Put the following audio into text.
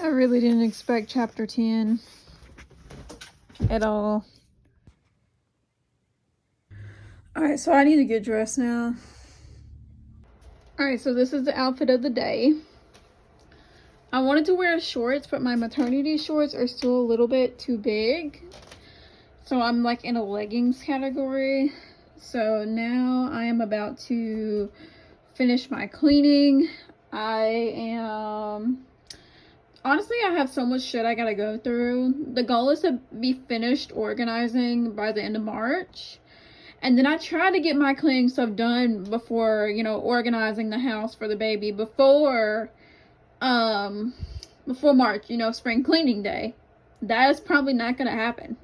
I really didn't expect chapter 10 at all. Alright, so I need to get dressed now. Alright, so this is the outfit of the day. I wanted to wear shorts, but my maternity shorts are still a little bit too big. So I'm like in a leggings category. So now I am about to finish my cleaning. Honestly, I have so much shit I gotta go through. The goal is to be finished organizing by the end of March. And then I try to get my cleaning stuff done before, organizing the house for the baby before March, spring cleaning day. That is probably not gonna happen.